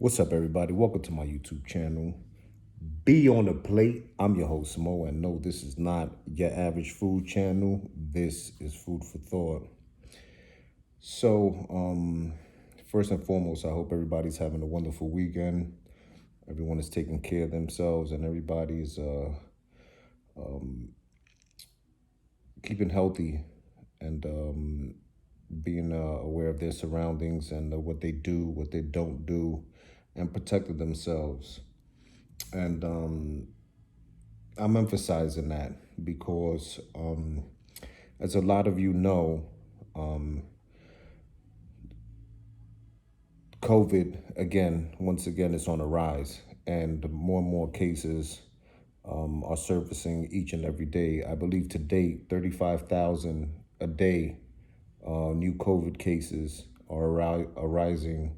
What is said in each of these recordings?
What's up, everybody? Welcome to my YouTube channel. Be on the plate. I'm your host, Mo, and no, this is not your average food channel. This is food for thought. So, first and foremost, I hope everybody's having a wonderful weekend. Everyone is taking care of themselves, and everybody's keeping healthy and being aware of their surroundings and what they do, what they don't do, and protecting themselves. And I'm emphasizing that because, as a lot of you know, COVID, once again, is on a rise, and more and more cases are surfacing each and every day. I believe to date, 35,000 a day new COVID cases are arising,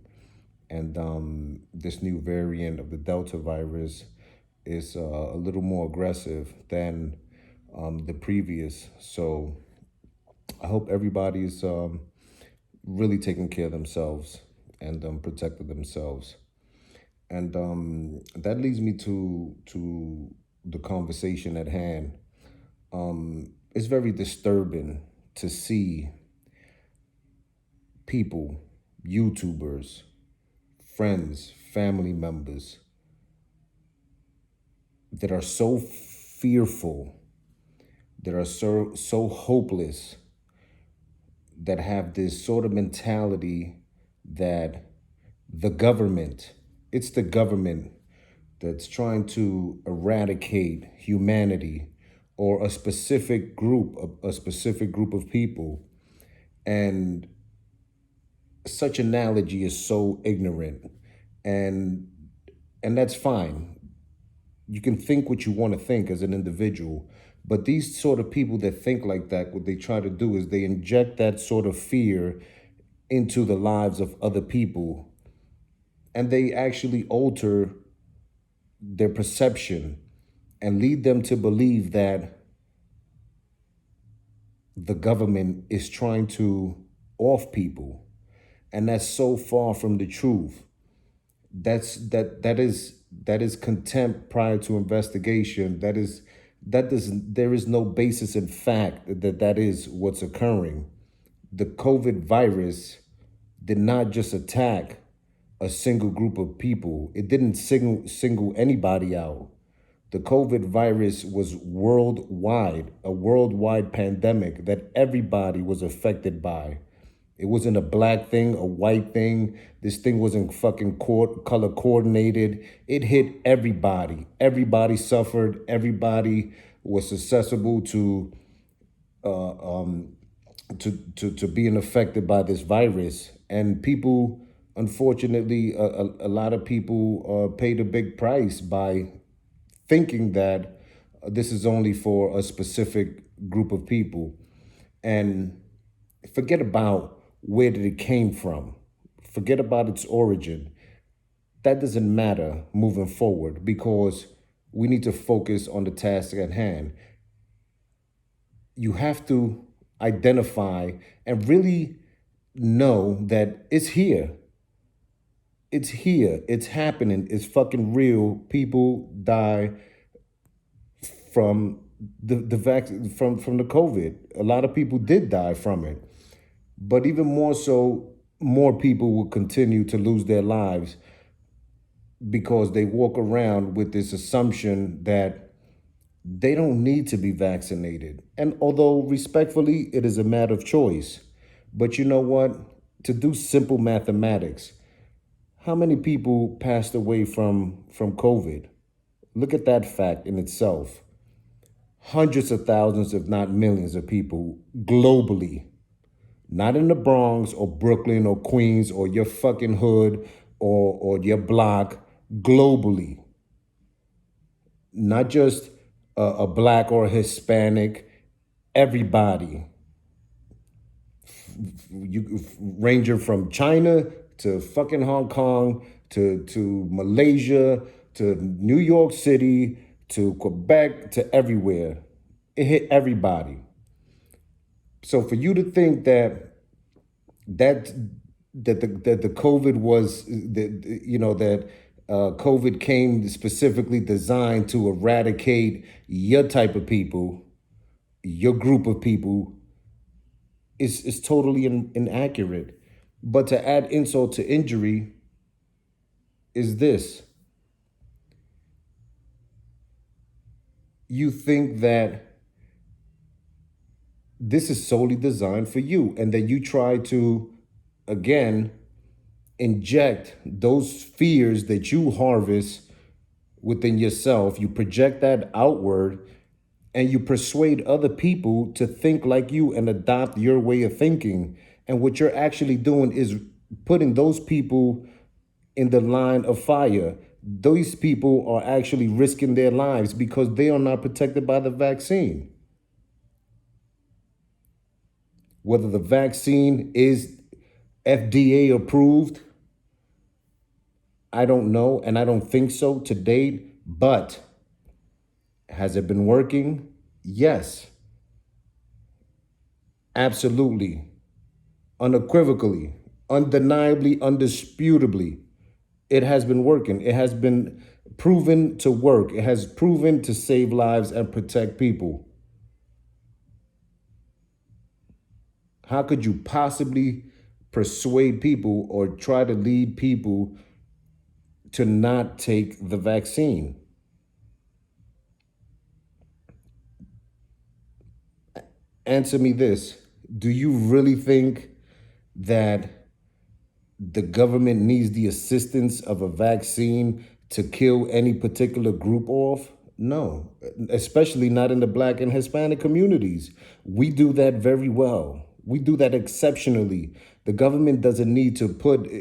and this new variant of the Delta virus is a little more aggressive than the previous. So I hope everybody's really taking care of themselves and protecting themselves. And that leads me to the conversation at hand. It's very disturbing to see people, YouTubers, friends, family members that are so fearful, that are so hopeless, that have this sort of mentality that it's the government that's trying to eradicate humanity or a specific group, of people. And such analogy is so ignorant, and that's fine. You can think what you want to think as an individual, but these sort of people that think like that, what they try to do is they inject that sort of fear into the lives of other people, and they actually alter their perception and lead them to believe that the government is trying to off people. And that's so far from the truth. That is contempt prior to investigation. There is no basis in fact that is what's occurring. The COVID virus did not just attack a single group of people. It didn't single anybody out. The COVID virus was worldwide, a worldwide pandemic that everybody was affected by. It wasn't a black thing, a white thing. This thing wasn't fucking color coordinated. It hit everybody. Everybody suffered. Everybody was susceptible to being affected by this virus. And people, unfortunately, a lot of people paid a big price by thinking that this is only for a specific group of people. And forget about where did it came from. Forget about its origin. That doesn't matter moving forward, because we need to focus on the task at hand. You have to identify and really know that it's here. It's here. It's happening. It's fucking real. People die from the vaccine, from the COVID. A lot of people did die from it. But even more so, more people will continue to lose their lives because they walk around with this assumption that they don't need to be vaccinated. And although respectfully, it is a matter of choice. But you know what? To do simple mathematics, how many people passed away from COVID? Look at that fact in itself. Hundreds of thousands, if not millions of people globally. Not in the Bronx or Brooklyn or Queens or your fucking hood or your block, globally. Not just a black or a Hispanic, everybody. Ranging from China to fucking Hong Kong to Malaysia to New York City to Quebec to everywhere. It hit everybody. So for you to think that that the COVID was that COVID came specifically designed to eradicate your type of people, your group of people, is totally inaccurate. But to add insult to injury is this: you think that this is solely designed for you, and then you try to again inject those fears that you harvest within yourself. You project that outward, and you persuade other people to think like you and adopt your way of thinking. And what you're actually doing is putting those people in the line of fire. Those people are actually risking their lives because they are not protected by the vaccine. Whether the vaccine is FDA approved, I don't know, and I don't think so to date, but has it been working? Yes, absolutely, unequivocally, undeniably, undisputably. It has been working. It has been proven to work. It has proven to save lives and protect people. How could you possibly persuade people or try to lead people to not take the vaccine? Answer me this. Do you really think that the government needs the assistance of a vaccine to kill any particular group off? No, especially not in the Black and Hispanic communities. We do that very well. We do that exceptionally. The government doesn't need to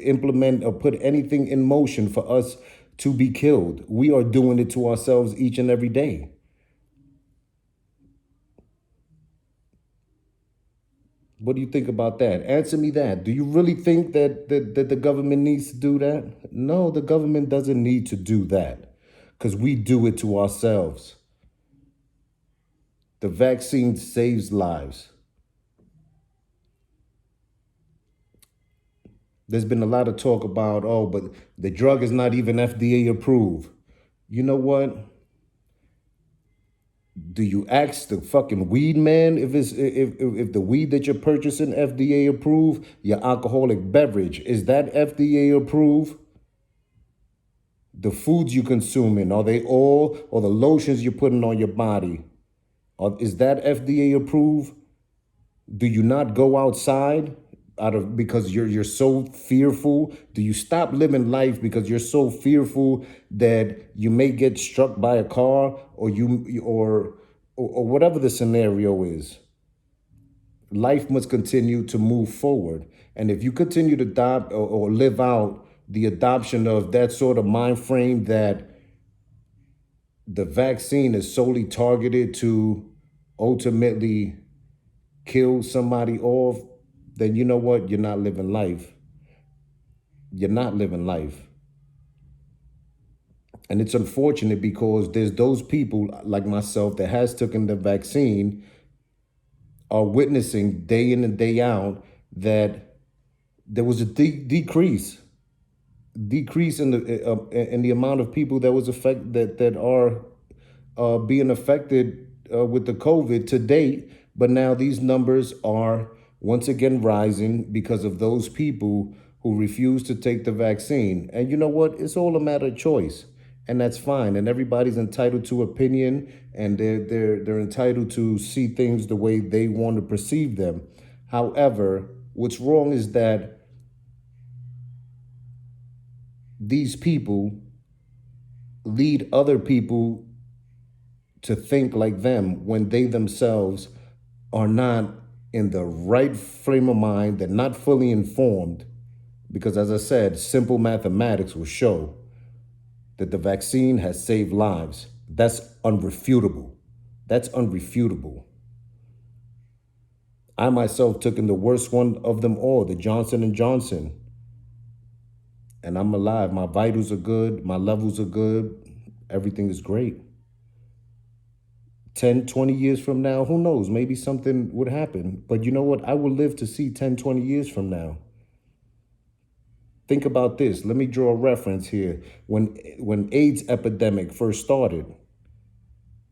implement or put anything in motion for us to be killed. We are doing it to ourselves each and every day. What do you think about that? Answer me that. Do you really think that the government needs to do that? No, the government doesn't need to do that because we do it to ourselves. The vaccine saves lives. There's been a lot of talk about, oh, but the drug is not even FDA approved. You know what? Do you ask the fucking weed man if the weed that you're purchasing FDA approved? Your alcoholic beverage, is that FDA approved? The foods you consuming, are they all, or the lotions you're putting on your body, is that FDA approved? Do you not go outside because you're so fearful? Do you stop living life because you're so fearful that you may get struck by a car, or whatever the scenario is? Life must continue to move forward. And if you continue to adopt or live out the adoption of that sort of mind frame that the vaccine is solely targeted to ultimately kill somebody off, then you know what? You're not living life. You're not living life. And it's unfortunate because there's those people like myself that has taken the vaccine are witnessing day in and day out that there was a decrease in the amount of people that was that are being affected with the COVID to date. But now these numbers are once again rising because of those people who refuse to take the vaccine. And you know what? It's all a matter of choice. And that's fine. And everybody's entitled to opinion, and they're entitled to see things the way they want to perceive them. However, what's wrong is that these people lead other people to think like them when they themselves are not in the right frame of mind. They're not fully informed because, as I said, simple mathematics will show that the vaccine has saved lives. That's unrefutable. That's unrefutable. I myself took in the worst one of them all, the Johnson & Johnson. And I'm alive. My vitals are good. My levels are good. Everything is great. 10, 20 years from now, who knows? Maybe something would happen. But you know what? I will live to see 10, 20 years from now. Think about this. Let me draw a reference here. When AIDS epidemic first started,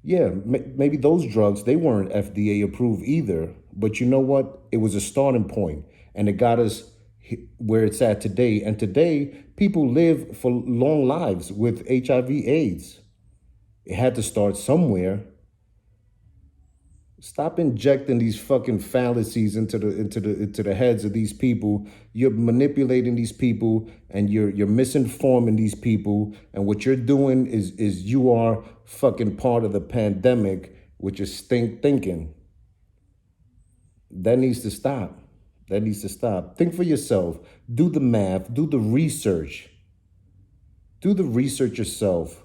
yeah, maybe those drugs, they weren't FDA approved either. But you know what? It was a starting point, and it got us where it's at today. And today, people live for long lives with HIV/AIDS. It had to start somewhere. Stop injecting these fucking fallacies into the heads of these people. You're manipulating these people, and you're misinforming these people. And what you're doing is you are fucking part of the pandemic, which is thinking. That needs to stop. That needs to stop. Think for yourself. Do the math. Do the research. Do the research yourself.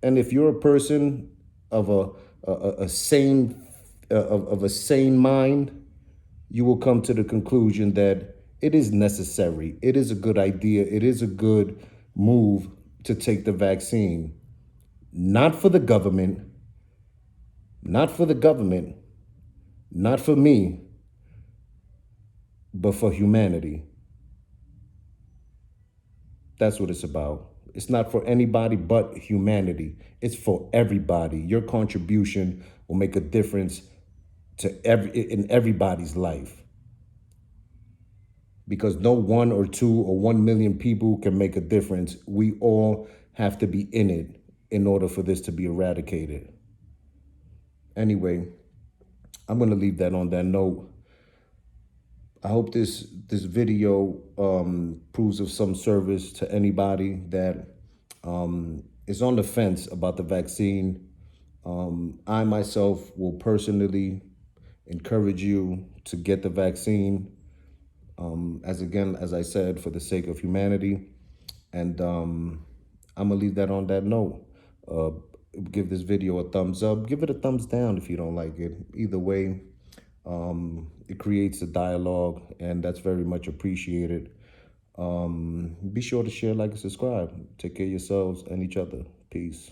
And if you're a person of a sane of a sane mind, you will come to the conclusion that it is necessary. It is a good idea. It is a good move to take the vaccine. Not for the government, not for the government, not for me, but for humanity. That's what it's about. It's not for anybody but humanity. It's for everybody. Your contribution will make a difference in everybody's life. Because no one or two or 1 million people can make a difference. We all have to be in it in order for this to be eradicated. Anyway, I'm going to leave that on that note. I hope this video proves of some service to anybody that is on the fence about the vaccine. I myself will personally encourage you to get the vaccine. As I said, for the sake of humanity. And I'm gonna leave that on that note. Give this video a thumbs up. Give it a thumbs down if you don't like it. Either way, it creates a dialogue, and that's very much appreciated. Be sure to share, like, and subscribe. Take care of yourselves and each other. Peace.